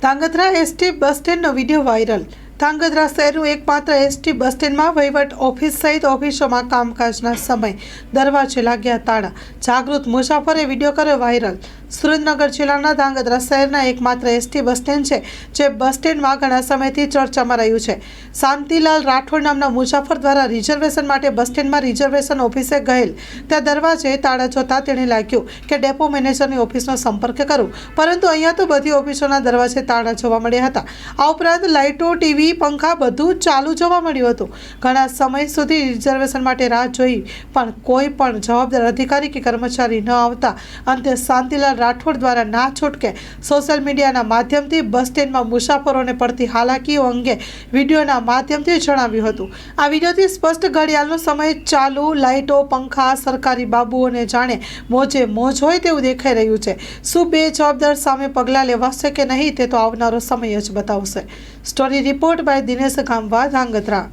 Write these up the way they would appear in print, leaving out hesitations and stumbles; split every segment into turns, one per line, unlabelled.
Dhrangadhra ST bus સ્ટેન્ડનો video viral. Dhangadhra શહેરનું એકમાત્ર એસટી બસ સ્ટેન્ડમાં વહીવટ ઓફિસ સહિત ઓફિસોમાં કામકાજના સમય દરવાજે લાગ્યા તાળા। જાગૃત મુસાફરે વિડીયો કર્યો વાયરલ। સુરેન્દ્રનગર જિલ્લાના ધાંગધ્રા શહેરના એકમાત્ર એસટી બસ સ્ટેન્ડ છે, જે બસ સ્ટેન્ડમાં ઘણા સમયથી ચર્ચામાં રહ્યું છે। શાંતિલાલ રાઠોડ નામના મુસાફર દ્વારા રિઝર્વેશન માટે બસ સ્ટેન્ડમાં રિઝર્વેશન ઓફિસે ગયેલ ત્યાં દરવાજે તાળા જોતા તેણે લાગ્યું કે ડેપો મેનેજરની ઓફિસનો સંપર્ક કરું, પરંતુ અહીંયા તો બધી ઓફિસોના દરવાજે તાળા જોવા મળ્યા હતા। આ ઉપરાંત લાઇટો, ટીવી, પંખા બધું ચાલુ જોવા મળ્યું હતું। ઘણા સમય સુધી રિઝર્વેશન માટે રાહ જોઈ પણ કોઈ પણ જવાબદાર અધિકારી કે કર્મચારી ન આવતા અંતે શાંતિલાલ રાઠોડ દ્વારા ના છૂટકે સોશિયલ મીડિયાના માધ્યમથી બસ સ્ટેન્ડમાં મુસાફરોને પડતી હાલાકીઓ અંગે વિડીયોના માધ્યમથી જણાવ્યું હતું। આ વિડીયોથી સ્પષ્ટ ઘડિયાળનો સમય, ચાલુ લાઇટો, પંખા, સરકારી બાબુઓને જાણે મોજે મોજ હોય તેવું દેખાઈ રહ્યું છે। શું બે જવાબદાર સામે પગલાં લેવાશે કે નહીં તે તો આવનારો સમય જ બતાવશે। Story report by Dinesh ગામવા, Dhrangadhra.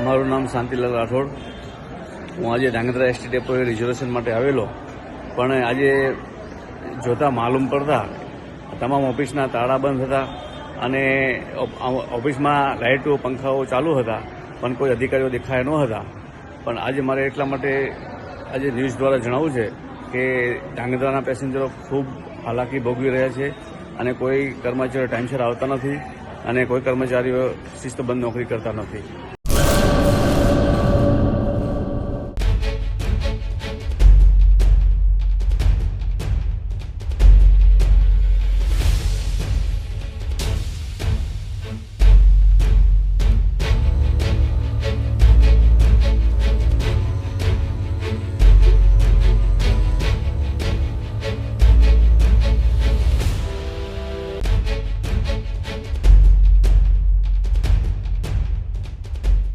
મારું નામ શાંતિલાલ રાઠોડ। હું આજે ધાંગધ્રા એસટી ડેપોએ રિઝર્વેશન માટે આવેલો, પણ આજે જોતા માલુમ પડતા તમામ ઓફિસના તાળા બંધ હતા અને ઓફિસમાં લાઇટો, પંખાઓ ચાલુ હતા, પણ કોઈ અધિકારીઓ દેખાયા ન હતા। પણ આજે મારે એટલા માટે આજે ન્યૂઝ દ્વારા જણાવવું છે કે ધાંગધ્રાના પેસેન્જરો ખૂબ હાલાકી ભોગવી રહ્યા છે અને કોઈ કર્મચારીઓ ટાઈમસર આવતા નથી અને કોઈ કર્મચારીઓ શિસ્તબદ્ધ નોકરી કરતા નથી।